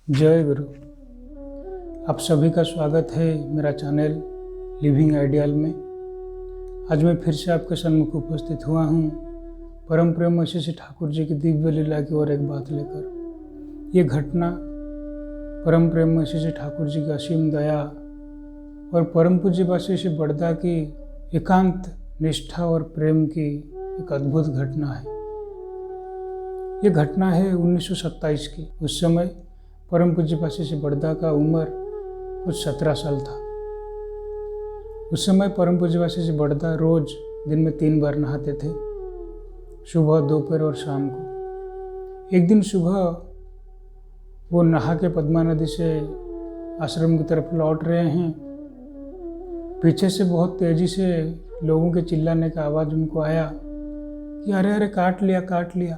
जय गुरु। आप सभी का स्वागत है मेरा चैनल लिविंग आइडियल में। आज मैं फिर से आपके सम्मुख उपस्थित हुआ हूँ परम प्रेम श्री ठाकुर जी की दिव्य लीला की और एक बात लेकर। ये घटना परम प्रेम श्री ठाकुर जी की असीम दया और परम पूज्य बासी श्री बड़दा की एकांत निष्ठा और प्रेम की एक अद्भुत घटना है। ये घटना है 1927 की। उस समय परम पूज्य बासी श्री बड़दा का उम्र कुछ 17 साल था। उस समय परम पूज्य बासी श्री बड़दा रोज दिन में 3 बार नहाते थे, सुबह, दोपहर और शाम को। एक दिन सुबह वो नहा के पद्मा नदी से आश्रम की तरफ लौट रहे हैं। पीछे से बहुत तेजी से लोगों के चिल्लाने का आवाज़ उनको आया कि अरे अरे काट लिया।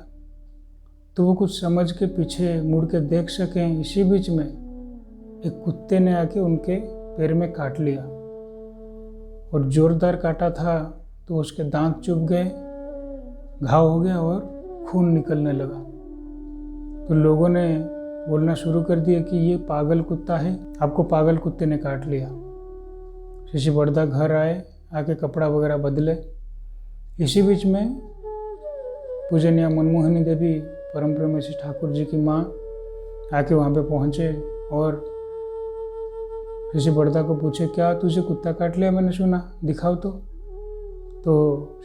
तो वो कुछ समझ के पीछे मुड़ के देख सकें, इसी बीच में एक कुत्ते ने आके उनके पैर में काट लिया और जोरदार काटा था तो उसके दांत चुभ गए, घाव हो गया और खून निकलने लगा। तो लोगों ने बोलना शुरू कर दिया कि ये पागल कुत्ता है, आपको पागल कुत्ते ने काट लिया। श्री बड़दा घर आए, आके कपड़ा वगैरह बदले। इसी बीच में पूजनीय मनमोहिनी देवी परम प्रेम श्री ठाकुर जी की माँ आके वहाँ पे पहुँचे और श्री बड़दा को पूछे, क्या तुझे कुत्ता काट लिया? मैंने सुना, दिखाओ तो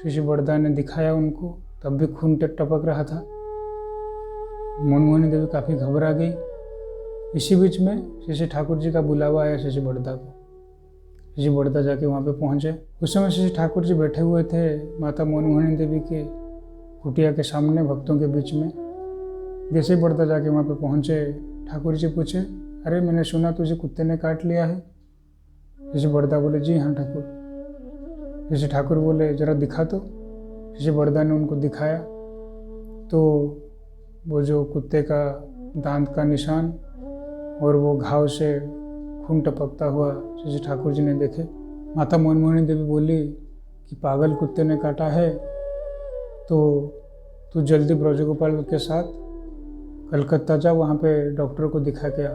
श्री बड़दा ने दिखाया उनको, तब भी खून टपक रहा था। मनमोहिनी देवी काफ़ी घबरा गई। इसी बीच में श्री ठाकुर जी का बुलावा आया श्री बड़दा को। श्री बड़दा जाके वहाँ पे पहुँचे। उस समय श्री ठाकुर जी बैठे हुए थे माता मनमोहिनी देवी के कुटिया के सामने भक्तों के बीच में। जैसे ही बड़दा जाके वहाँ पे पहुँचे, ठाकुर जी पूछे, अरे मैंने सुना तुझे कुत्ते ने काट लिया है? श्री बड़दा बोले, जी हाँ ठाकुर। श्री ठाकुर बोले, जरा दिखा तो। श्री बड़दा ने उनको दिखाया तो वो जो कुत्ते का दांत का निशान और वो घाव से खून टपकता हुआ श्री ठाकुर जी ने देखे। माता मनमोहिनी देवी बोली कि पागल कुत्ते ने काटा है तो तू जल्दी ब्रजगोपाल के साथ कलकत्ता जा, वहाँ पे डॉक्टर को दिखा के आ।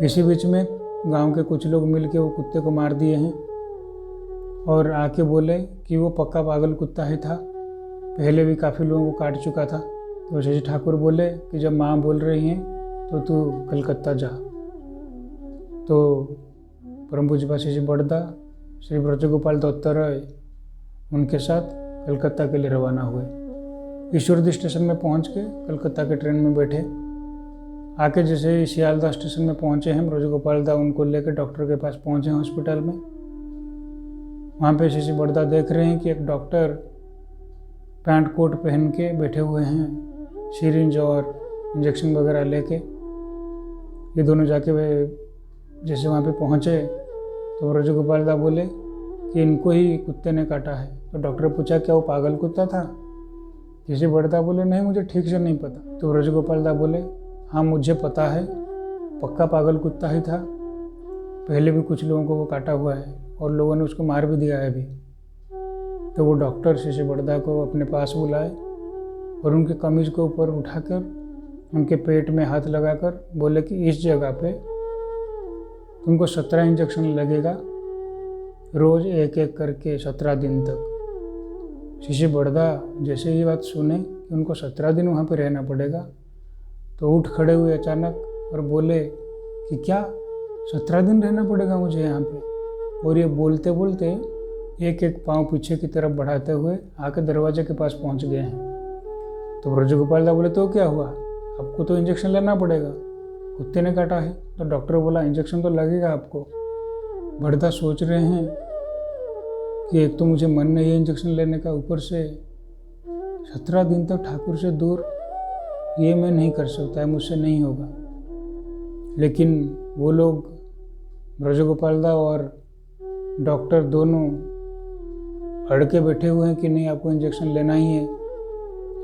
इसी बीच में गांव के कुछ लोग मिल के वो कुत्ते को मार दिए हैं और आके बोले कि वो पक्का पागल कुत्ता ही था, पहले भी काफ़ी लोगों को काट चुका था। तो श्री ठाकुर बोले कि जब माँ बोल रही हैं तो तू कलकत्ता जा। तो परम पूज्य बासी श्री बड़दा, श्री ब्रजगोपाल दत्तात्रेय उनके साथ कलकत्ता के लिए रवाना हुए। ईश्वरदी स्टेशन में पहुंच के कलकत्ता के ट्रेन में बैठे। आके जैसे ही सियालदा स्टेशन में पहुंचे हैं, ब्रजगोपाल दा उनको लेकर डॉक्टर के पास पहुंचे हॉस्पिटल में। वहाँ पे श्री बड़दा देख रहे हैं कि एक डॉक्टर पैंट कोट पहन के बैठे हुए हैं, सिरिंज और इंजेक्शन वगैरह लेके। ये दोनों जाके वे जैसे वहाँ पे पहुँचे तो ब्रजगोपाल दा बोले कि इनको ही कुत्ते ने काटा है। तो डॉक्टर पूछा, क्या वो पागल कुत्ता था? श्री बड़दा बोले, नहीं, मुझे ठीक से नहीं पता। तो ब्रजगोपाल दा बोले, हाँ मुझे पता है, पक्का पागल कुत्ता ही था, पहले भी कुछ लोगों को वो काटा हुआ है और लोगों ने उसको मार भी दिया है अभी। तो वो डॉक्टर श्री बड़दा को अपने पास बुलाए और उनके कमीज को ऊपर उठाकर उनके पेट में हाथ लगाकर बोले कि इस जगह पे तुमको 17 इंजेक्शन लगेगा, रोज एक एक करके 17 दिन तक। श्री बड़दा जैसे ये बात सुने कि उनको 17 दिन वहाँ पे रहना पड़ेगा तो उठ खड़े हुए अचानक और बोले कि क्या 17 दिन रहना पड़ेगा मुझे यहाँ पे? और ये बोलते बोलते एक एक पाँव पीछे की तरफ बढ़ाते हुए आके दरवाजे के पास पहुँच गए हैं। तो ब्रजगोपाल दा बोले, तो क्या हुआ, आपको तो इंजेक्शन लेना पड़ेगा, कुत्ते ने काटा है। तो डॉक्टर बोला, इंजेक्शन तो लगेगा आपको। बड़दा सोच रहे हैं कि एक तो मुझे मन नहीं है इंजेक्शन लेने का, ऊपर से 17 दिन तक ठाकुर से दूर, ये मैं नहीं कर सकता है, मुझसे नहीं होगा। लेकिन वो लोग ब्रजगोपाल दा और डॉक्टर दोनों अड़ के बैठे हुए हैं कि नहीं, आपको इंजेक्शन लेना ही है।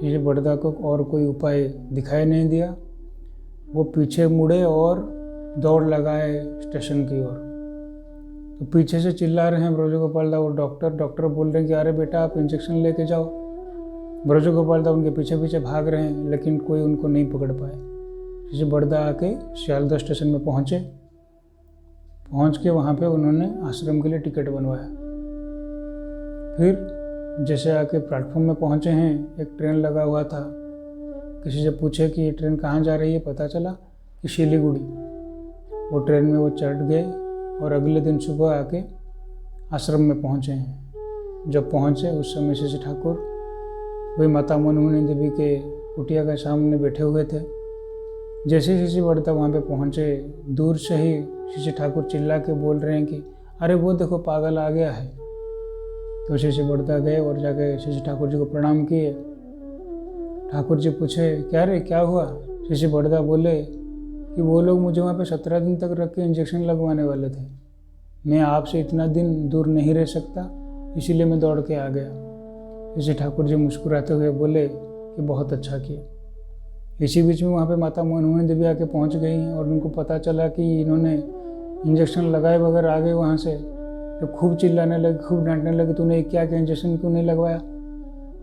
ये बड़दा को और कोई उपाय दिखाई नहीं दिया। वो पीछे मुड़े और दौड़ लगाए स्टेशन की ओर। तो पीछे से चिल्ला रहे हैं ब्रजगोपाल दा और डॉक्टर बोल रहे हैं कि अरे बेटा आप इंजेक्शन लेके जाओ। ब्रजगोपाल दा उनके पीछे पीछे भाग रहे हैं लेकिन कोई उनको नहीं पकड़ पाए। श्री बड़दा आके सियालदह स्टेशन में पहुँच के वहाँ पे उन्होंने आश्रम के लिए टिकट बनवाया। फिर जैसे आके प्लेटफॉर्म में पहुँचे हैं, एक ट्रेन लगा हुआ था। किसी से पूछे कि ये ट्रेन कहाँ जा रही है, पता चला कि सिलीगुड़ी। वो ट्रेन में वो चढ़ गए और अगले दिन सुबह आके आश्रम में पहुँचे हैं। जब पहुँचे उस समय श्री ठाकुर वही माता मनमोहनी देवी के कुटिया के सामने बैठे हुए थे। जैसे ही श्री बड़दा वहाँ पे पहुँचे, दूर से ही श्री ठाकुर चिल्ला के बोल रहे हैं कि अरे वो देखो पागल आ गया है। तो श्री बड़दा गए और जाके श्री ठाकुर जी को प्रणाम किए। ठाकुर जी पूछे क्या रे क्या हुआ? श्री बड़दा बोले कि वो लोग मुझे वहाँ पे 17 दिन तक रख के इंजेक्शन लगवाने वाले थे। मैं आपसे इतना दिन दूर नहीं रह सकता, इसीलिए मैं दौड़ के आ गया। श्री ठाकुर जी मुस्कुराते हुए बोले कि बहुत अच्छा किया। इसी बीच में वहाँ पे माता मनमोहनी देवी आके पहुँच गई हैं और उनको पता चला कि इन्होंने इंजेक्शन लगाए बगैर आ गए वहाँ से। तो खूब चिल्लाने लगे, खूब डांटने लगे, तूने क्या इंजेक्शन क्यों नहीं लगवाया?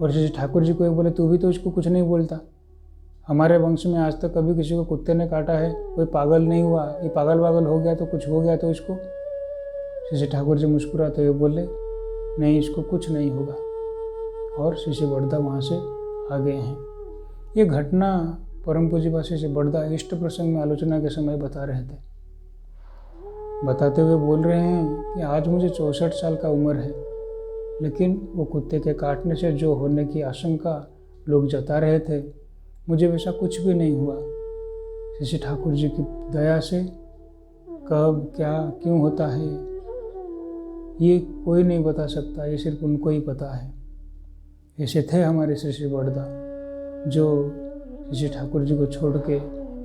और श्री ठाकुर जी को एक बोले तू भी तो इसको कुछ नहीं बोलता। हमारे वंश में आज तक कभी किसी को कुत्ते ने काटा है, कोई पागल नहीं हुआ। ये पागल हो गया तो कुछ हो गया तो इसको? श्री ठाकुर जी मुस्कुराते हुए बोले नहीं, इसको कुछ नहीं होगा। और श्री बड़दा वहाँ से आ गए हैं। ये घटना परम पूज्य श्री बड़दा इष्ट प्रसंग में आलोचना के समय बता रहे थे। बताते हुए बोल रहे हैं कि आज मुझे 64 साल का उम्र है, लेकिन वो कुत्ते के काटने से जो होने की आशंका लोग जता रहे थे, मुझे वैसा कुछ भी नहीं हुआ। श्री ठाकुर जी की दया से कब क्या क्यों होता है ये कोई नहीं बता सकता, ये सिर्फ उनको ही पता है। ऐसे थे हमारे श्री बड़दा जो श्री ठाकुर जी को छोड़ के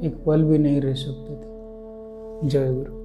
एक पल भी नहीं रह सकते थे। जय गुरु।